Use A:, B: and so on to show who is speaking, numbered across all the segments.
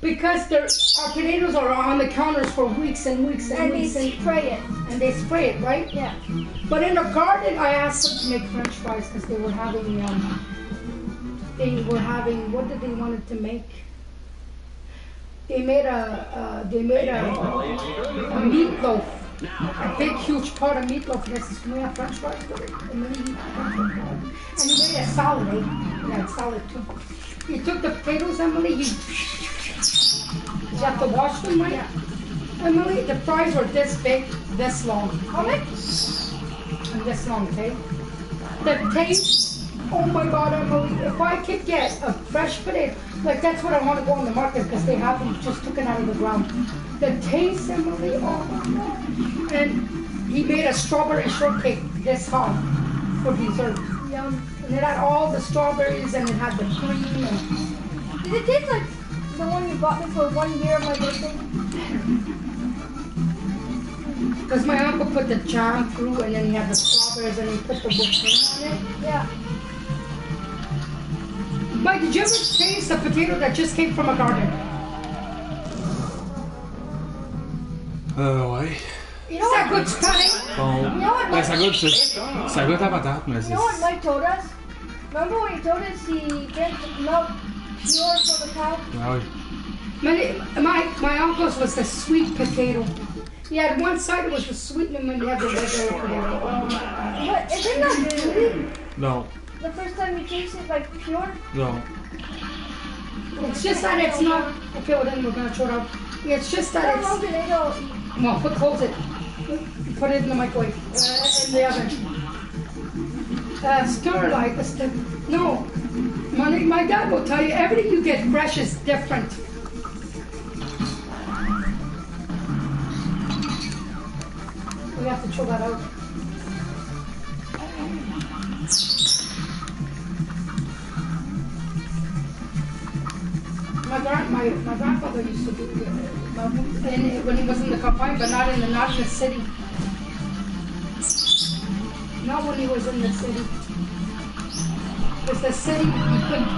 A: Because our potatoes are on the counters for weeks and weeks and weeks.
B: And they spray it.
A: And they spray it, right?
B: Yeah.
A: But in the garden, I asked them to make French fries because they were having, what did they wanted to make? They made a meatloaf. A big, huge pot of meatloaf. And I said, can we have French fries with it? And he made a salad, eh? Yeah, salad too. You took the potatoes, Emily, you have to wash them, right?
B: Yeah.
A: Emily, the fries were this big, this long.
B: How big?
A: And this long, okay? The taste, oh my God, Emily, if I could get a fresh potato, like that's what I want to go in the market because they have them just taken out of the ground. The taste, Emily, oh my God. And he made a strawberry shortcake this hard for dessert.
B: Yum.
A: And it had all the strawberries and it had the cream. And
B: did it taste like the one you bought me for 1 year of my birthday?
A: Because my uncle put the jam through and then he had the strawberries and he put the whipped cream on it.
B: Yeah.
A: Mike, did you ever taste the potato that just came from a garden?
C: Ouais.
B: You know
A: that
B: what?
A: good stuff?
C: Bon.
B: You know what?
C: Ben, ça goûte la patate, mais c'est...
B: You know what Mike told us? Remember when he told us he drank milk pure for the cow?
C: Ah oui.
A: My uncle's was the sweet potato. He had one side it was the sweet and then he had the regular potato.
B: But isn't that gooey?
C: Non.
B: The first time you taste it like pure?
C: Non.
A: It's just that it's not. Okay, well then we're gonna throw it out. It's just that
B: How long
A: it's.
B: do they go?
A: Well, close it. Put it in the microwave. In the oven. Stir like this. No. My dad will tell you everything you get fresh is different. We have to throw that out. My grandfather used to do it when he was in the campaign, but not in the city. Not when he was in the city. Because the city, you couldn't.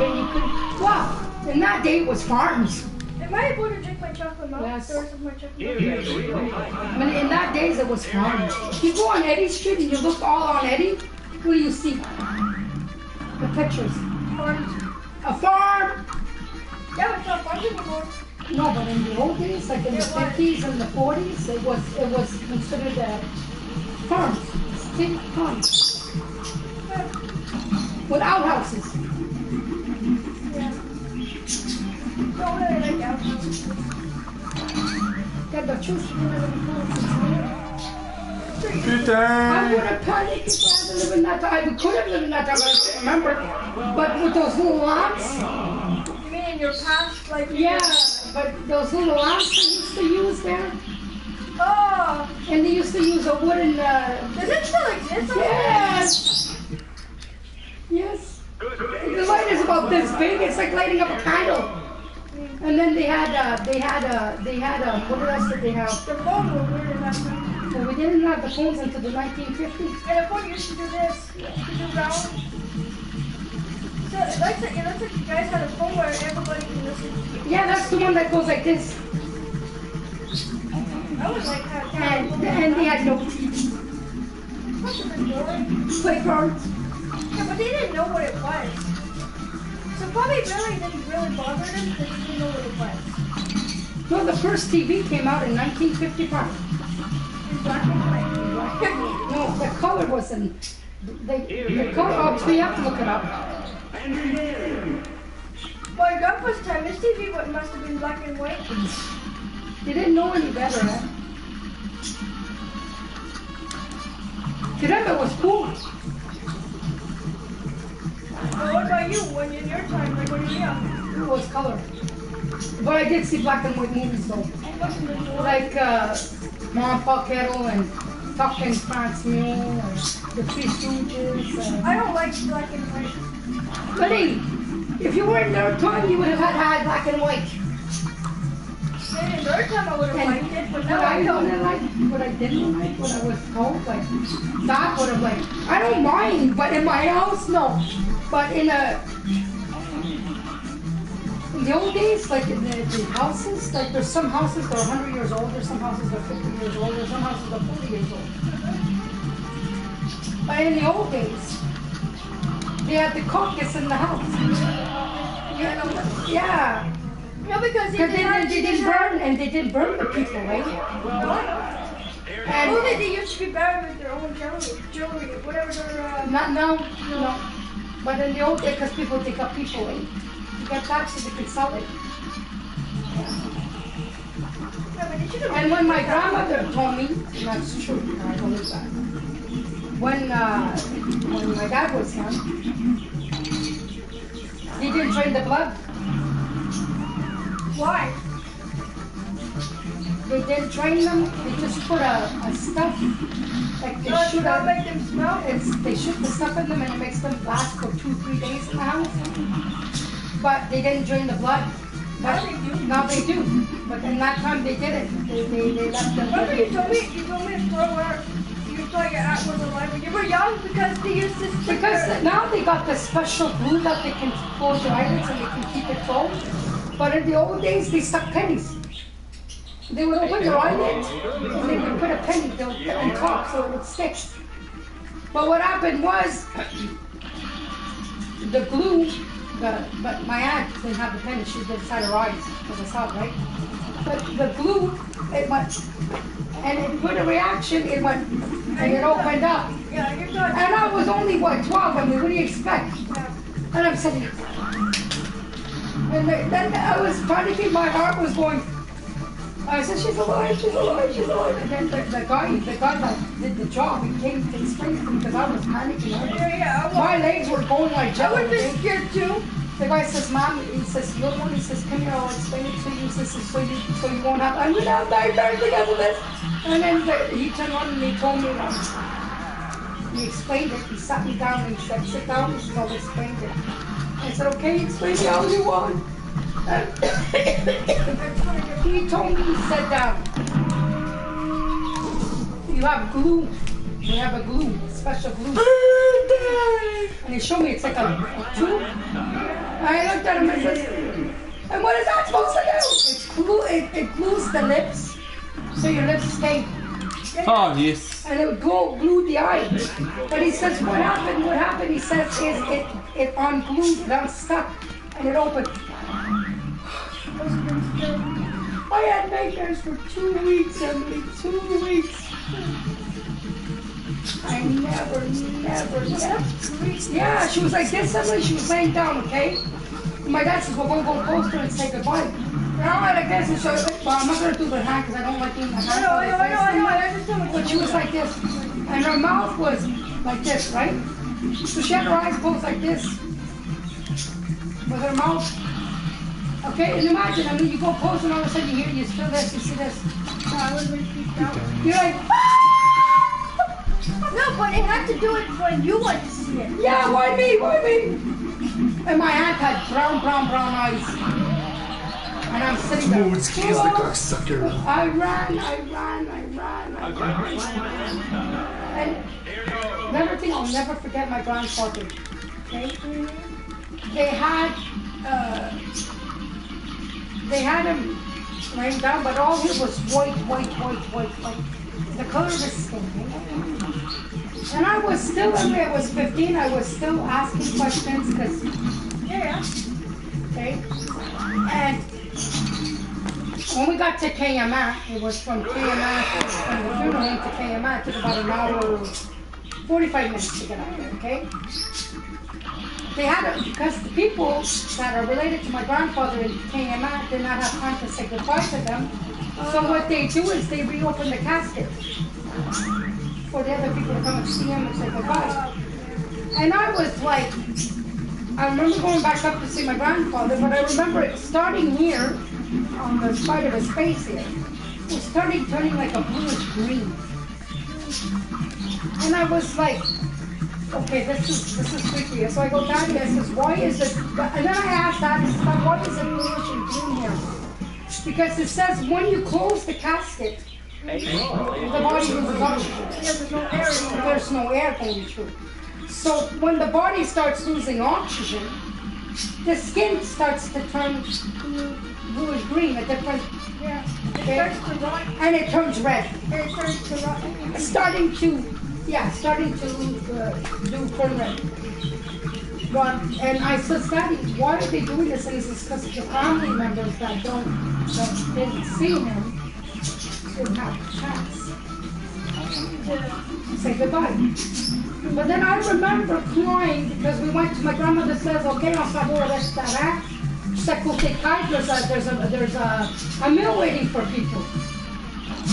A: Wow! In that day it was farms.
B: Am I able to drink my chocolate milk?
A: Yes.
B: The rest of my chocolate milk?
A: I mean, in that days it was farms. You go on Eddy Street and you look all on Eddy, what do you see? The pictures.
B: Farms.
A: A farm.
B: Yeah, but it's not farms anymore.
A: No, but in the old days, like in the 50s and the 40s, it was considered farms, stick farms, with outhouses.
B: Yeah. Don't really like outhouses.
A: Got the truth. I
C: Putain!
A: would have panicked if I had to live in that time. I could have lived in that time, but I can't remember. But with those little lamps.
B: You mean in your past, like?
A: Yeah, but those little lamps they used to use there.
B: Oh.
A: And they used to use a wooden.
B: Does it still exist?
A: Yes. Yes. The light is about this big. It's like lighting up a candle. And then they had what else did they have?
B: The phone was weird in that time.
A: Well, we didn't have the phones until the 1950s.
B: And the phone used to do this. To do round. So it looks like you guys had a phone where everybody can listen.
A: Yeah, that's the one that goes like this.
B: I was like that.
A: And they had no TV.
B: What's the boring?
A: Playgrounds.
B: Yeah, but they didn't know what it was. So probably really didn't really bother them because they didn't know what it was.
A: No, the first TV came out in 1955.
B: In black and white.
A: No, the color wasn't. The color. Oh, we have to look it up.
B: Well, in Grandpa's time, this TV must have been black and white.
A: You didn't know any better, eh? To them it was cool.
B: Well, what about you? When in your time, like when you were young?
A: It was color. But I did see black and white movies though. Like Mom, Pa Kettle and Tuck and France Mule and The Three Stooges.
B: I don't like black and white.
A: Buddy, if you were in their time, you would have had black and white.
B: Maybe in their time I would have liked it, but
A: What
B: now
A: I
B: I don't.
A: didn't like, what I didn't like, what I was told, like, that would have like, I don't mind, but in my house, no. But in the old days, like in the houses, like there's some houses that are 100 years old, there's some houses that are 50 years old, there's some houses that are 40 years old. But in the old days, they had the carcass in the house. Yeah.
B: No, because
A: Because they didn't burn, and they didn't burn the people, right? And
B: Only they used to be buried with their own jewelry, whatever their,
A: not now, no. But in the old days, because people dig up people, right? You get taxes, they could sell it. And when my grandmother told me, and that's true, I believe that. When my dad was young, he didn't drain the blood.
B: Why?
A: They didn't drain them. They just put a stuff, like they shoot
B: not
A: out.
B: make them smell?
A: They shoot the stuff in them and it makes them last for 2-3 days in the house. But they didn't drain the blood. But now they do. But in that time they didn't. They left them.
B: Remember you told me before you thought your aunt was alive when you were young because they used to stick
A: Because now they got this special glue that they can close your eyelids and they can keep it closed. But in the old days they stuck pennies. They would open their eyelids and they would put a penny on top so it would stick. But what happened was the glue, but my aunt didn't have the penny, she did inside her eyes because I saw it, right? But the glue, it went, and it put a reaction, it went, and it opened up.
B: Yeah, you're good.
A: And I was only, what, 12, I mean, what do you expect? And I'm sitting, and then I was trying to keep, my heart was going, I said, she's alive, she's alive, she's alive. And then the guy that did the job, he came to explain to me because I was panicking. My legs were going like
B: I would
A: jelly.
B: be scared too.
A: The guy says, Mom, he says, little one, he says, come here, I'll explain it to you. He says, so you won't have, I'm gonna have nightmares because of this. And then he turned on and he told me, he explained it. He sat me down and he said, sit down, he said, I'll explain it. I said, okay, explain it all you want. He told me, he said, you have glue. We have a glue, special glue. And he showed me it's like a tube. And I looked at him and said, and what is that supposed to do? It's glue, it glues the lips, so your lips stay.
C: Oh, yes.
A: And it would glue the eye. But he says, what happened, he says, is it unglued, it unstuck, and it opened. I had nightmares for 2 weeks, Emily, 2 weeks. I never. Yeah, she was like this, Emily, she was laying down, okay? And my dad says, well, go closer and say goodbye. And I went like this, and so, well, I'm not going to do the hand because I don't like doing the hand.
B: I know.
A: But she was like this, and her mouth was like this, right? So she had her eyes closed like this, with her mouth. Okay, and imagine, I mean, you go close and all of a sudden you feel this, you see this. You're like,
B: No, but it had to do it when you went to see it.
A: yeah, why me? And my aunt had brown eyes. And I'm sitting there.
C: Smooth skis the cocksucker.
A: I ran. And another thing, I'll never forget my grandfather. Okay? They had him laying down, but all he was white. The color of his skin. And I was still, when I was 15, I was still asking questions because, okay? And when we got to KMA, it was from KMA, from the funeral home to KMA, it took about an hour, 45 minutes to get out there, okay? They had, because the people that are related to my grandfather in KMA did not have time to say goodbye to them. So what they do is they reopen the casket for the other people to come and see him and say goodbye. And I was like, I remember going back up to see my grandfather, but I remember it starting here, on the side of his face here, it started turning like a bluish green. And I was like, okay, this is freaky. So I go down here and says, why is it, and then I asked that, I said, why is it bluish and green here? Because it says when you close the casket, the body loses oxygen. There's no air going through. So when the body starts losing oxygen, the skin starts to turn bluish green, a different,
B: Yeah. It
A: okay,
B: starts to rot.
A: and it turns red.
B: And it starts to rot.
A: Starting to do turn red. But, and I said, Daddy, why are they doing this? And he says, because the family members that didn't see him didn't have a chance to say goodbye. But then I remember crying because we went to my grandmother says, okay, on s'en va au restaurant. Just à côté de there's a meal waiting for people.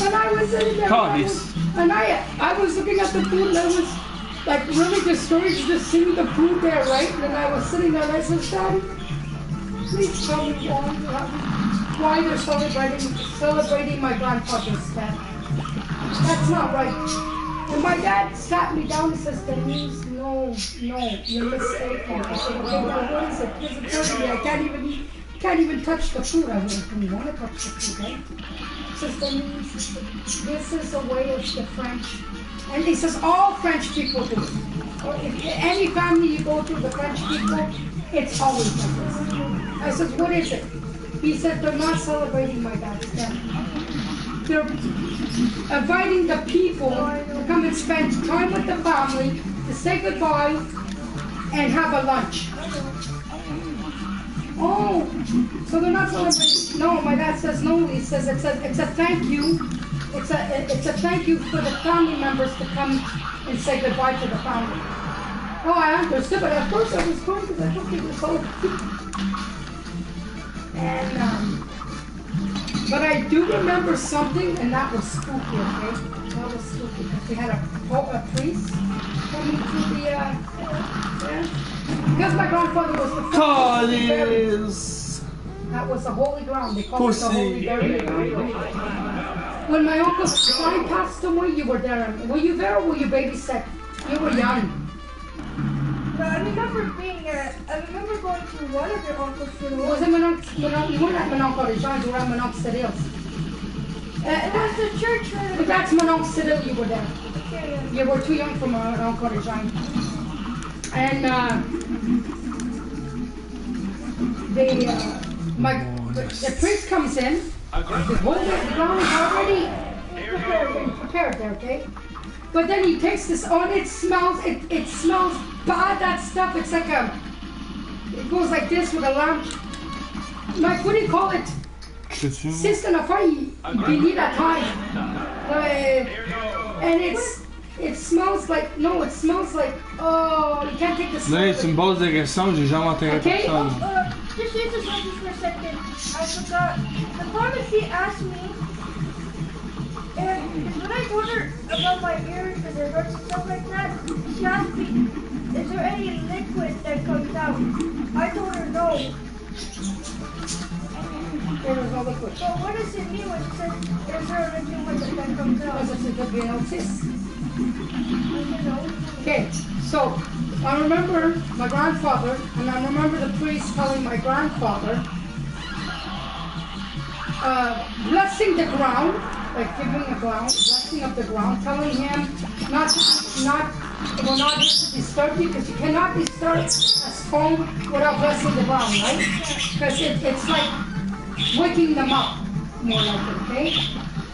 A: And I was sitting there, and I was looking at the food, and I was like really discouraged just seeing the food there, right? And I was sitting there, and I said, Daddy, please tell me why they're celebrating my grandfather's death. That's not right. And my dad sat me down and says, Denise, no, you're mistaken. I said, okay, well, what is it? Physically, I can't even touch the food. I don't want to touch the food, right? He says, Denise, this is a way of the French. And he says, all French people do it. Or if any family you go through, the French people, it's always like this. I said, what is it? He said, they're not celebrating my dad's death. They're inviting the people to come and spend time with the family, to say goodbye, and have a lunch. Oh, so they're not celebrating? No, my dad says no. He says it's a thank you. It's a thank you for the family members to come and say goodbye to the family. Oh, I understood, but at first I was going because I thought it was so cute. And but I do remember something, and that was spooky, okay? That was spooky, because we had a priest coming to the, yeah. Because my grandfather was the first. That was the holy ground. They called it the holy burial ground. When my Uncle Stein passed away, you were there. Were you there or were you babysat? You were young.
B: No, I remember being there. I remember going to one of your uncle's funerals.
A: Was it you weren't at Mononcle de Jean, you were at Mononcle Cyrille's.
B: It was the church.
A: But that's Mononcle Cyrille, you were there.
B: Yeah.
A: You were too young for Mononcle de Jean. And the priest comes in, the whole ground is already prepared there, okay? But then he takes this on, it smells bad, that stuff. It's like it goes like this with a lamp. Like, what do you call it? C'est une affaire, il bénit la taille. And it smells like, oh, you can't take the smell.
C: Là, tu me poses des questions, j'ai jamais entendu personne.
B: Just use this one just for a second. I forgot. The pharmacy asked me, and when I told her about my ears because it hurts and stuff like that, she asked me, is there any liquid that comes out? I told her no.
A: There was no liquid.
B: So what does it mean when she says, is there a liquid that comes out?
A: Because it could be an otis.
B: You know.
A: Okay, so I remember my grandfather, and I remember the priest telling my grandfather, blessing the ground, like giving a blessing of the ground, telling him not to disturb you, because you cannot disturb a stone without blessing the ground, right? Because it's like waking them up, more like it, okay?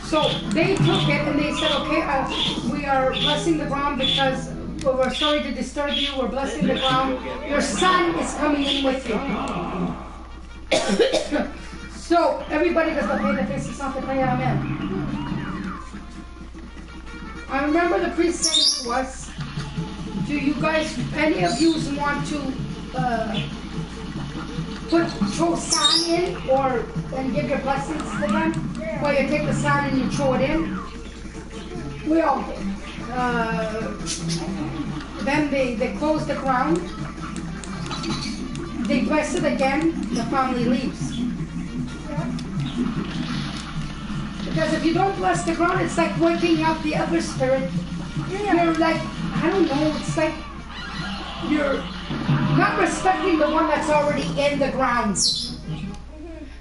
A: So they took it and they said, okay, we are blessing the ground because we're sorry to disturb you, we're blessing the ground. Your son is coming in with you. So everybody does okay, the face is not the prayer, amen. I remember the priest saying to us, do you guys, any of you want to throw sand in and give your blessings to them? Or you take the sand and you throw it in? We all did. Then they close the ground. They bless it again, the family leaves. Because if you don't bless the ground, it's like waking up the other spirit. You're like, I don't know, it's like you're not respecting the one that's already in the ground.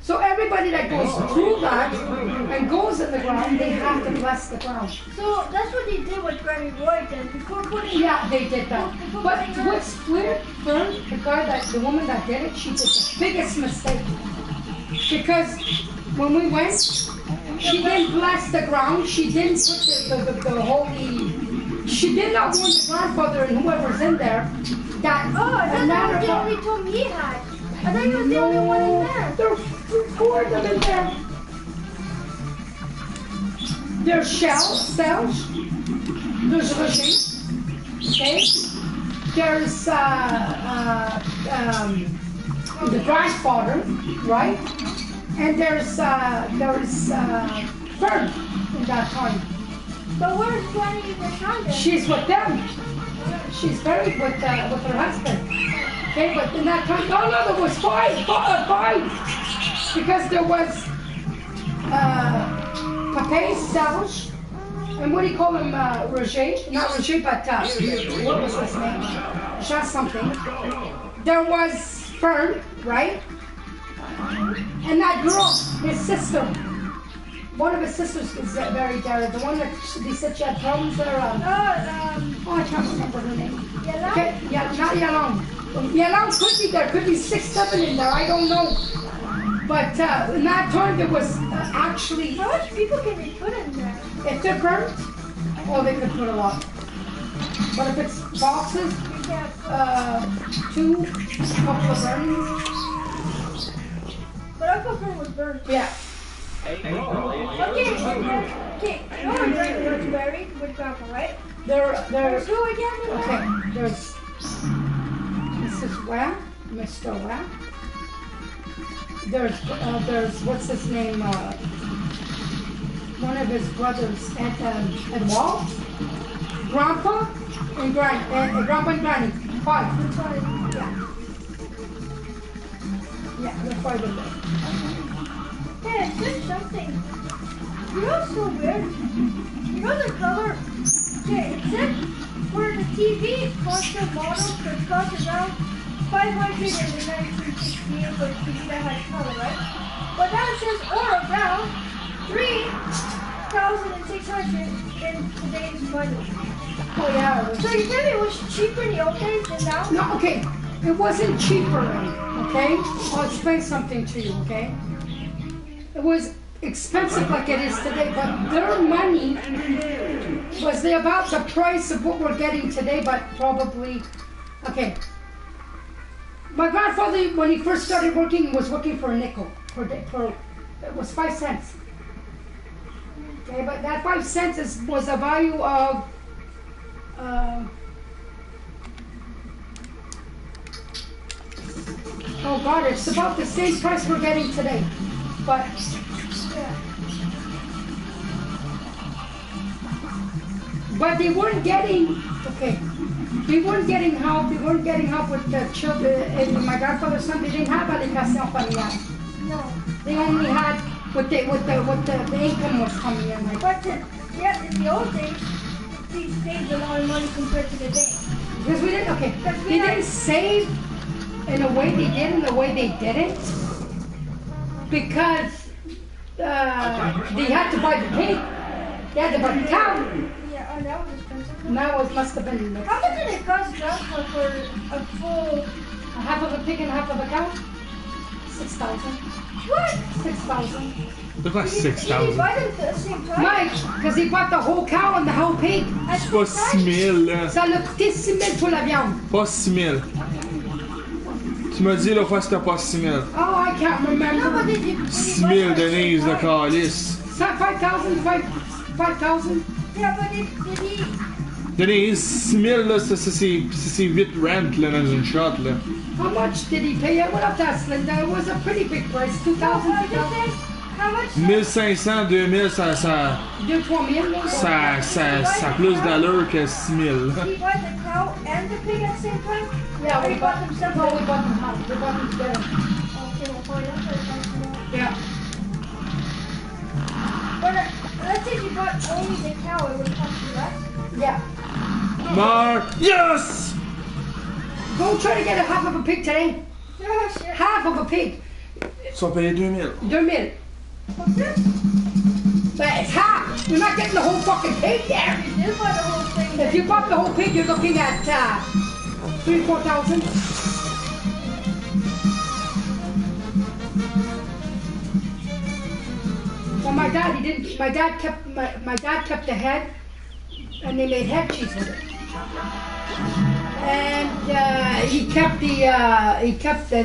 A: So everybody that goes through that and goes in the ground, they have to bless the ground.
B: So that's what they did with Granny Roy then, before putting...
A: Yeah, they did that. But what's weird, Fern, the woman that did it, she did the biggest mistake. Because when we went, she didn't bless the ground, she didn't put the holy... She did not warn the grandfather and whoever's in there that...
B: Oh, I thought that was the only tomb he had. I thought he was the only one in there.
A: There are 4 of them in there. There's cells. There's Roger. Okay. There's the grandfather, right? And there's Fern in that time.
B: But where's Granny Rashonda?
A: She's with them. She's buried with her husband. Okay, but in that time, no, there was five. Because there was Pape, Savage, and what do you call him, Roger? Not Roger, but what was his name? Jean something. There was Fern, right? And that girl, his sister. One of his sisters is buried there. The one that they said she had problems there. I can't remember her name.
B: Yellow?
A: Okay, yeah, not Yellow. Yellow could be there. Could be 6, 7 in there. I don't know. But in that time, there was actually...
B: How much people can they put in there?
A: If they're burnt, they could put a lot. But if it's boxes, 2, a couple of burnings.
B: But Uncle Fern was burned.
A: Yeah.
B: Okay, you know where Granny was buried with Grandpa, right?
A: There's
B: who again?
A: Okay, there's Mrs. Webb, Mr. Webb. There's what's his name? One of his brothers, Ed Wall, Grandpa and Grandpa and Granny. 5. Yeah, the 5 of them.
B: Hey, it said something. You know what's so weird? You know the color? Okay, it said for the TV poster model could cost around 500 in the 1968 for TV that had color, right? But now it says or around 3,600 in today's money.
A: Oh yeah.
B: So you tell me it was cheaper in the old days than now?
A: No, okay. It wasn't cheaper, okay? I'll explain something to you, okay? It was expensive like it is today, but their money was about the price of what we're getting today, but probably, okay. My grandfather, when he first started working, was working for a nickel per day. It was 5 cents. Okay, but that 5 cents was the value of oh God, it's about the same price we're getting today. But they weren't getting, okay, they weren't getting help with the children. And my grandfather's son, they didn't have allocation familiale.
B: No.
A: They only had what the income was coming in. Like.
B: But in the old days, they saved a lot of money compared to the day.
A: Because we didn't, okay, they didn't save in the way they did, in the way they didn't. Because they had to buy the pig. They had to buy the cow.
B: Yeah, oh, that was expensive.
A: Now it must have been
B: How much did it cost Grandpa for a full...
A: half of a pig and half of a cow? 6,000.
B: What?
A: 6,000.
C: Look like
B: Did he
C: 6,000.
B: buy them at the same time?
A: Mike, because he bought the whole cow and the whole pig.
B: At
C: C'est
B: the
C: pas
B: same
C: 6 000, là.
A: Ça l'a coûté 6 000 pour la viande.
C: Pas 6 000. Tu m'as dit l'autre fois que c'était pas 6 000.
A: Oh, I can't
B: No, but
A: remember.
B: did he
C: 6
B: buy
C: 000,
B: them at the
C: Denise,
B: same
C: le
B: time?
C: calice.
A: 5,000.
B: Yeah, but did he...
C: Denise, 6 000, là, c'est 8 rent, là, dans une shot, là.
A: How much did he pay? I went up to ask Linda. It was a pretty big price. 2,000,
B: No, I'm just
A: 2,000.
B: saying, how much...
C: 1500, 2000, ça
A: 2, 3,000.
C: a plus d'allure que 6 000.
B: Did he buy the cow and the pig at the same time?
A: Yeah,
B: Or
A: we
B: he
A: bought
B: them
A: them.
B: separate?
A: No, we bought them half. We bought them together.
B: Okay, well, fine, that's what it costs now.
A: Yeah.
B: But let's say if you bought only the cow, it would cost you less?
A: Yeah.
C: Mark, yes!
A: Go try to get a half of a pig today.
B: No, shit.
A: Half of a pig.
C: Tu vas payer 2000.
A: 2000.
B: What's this?
A: But it's half. You're not getting the whole fucking pig there.
B: You did buy the whole thing.
A: If you bought the whole pig, you're looking at 3,000-4,000. Well, my dad, he didn't. My dad kept the head, and they made head cheese with it. And he kept the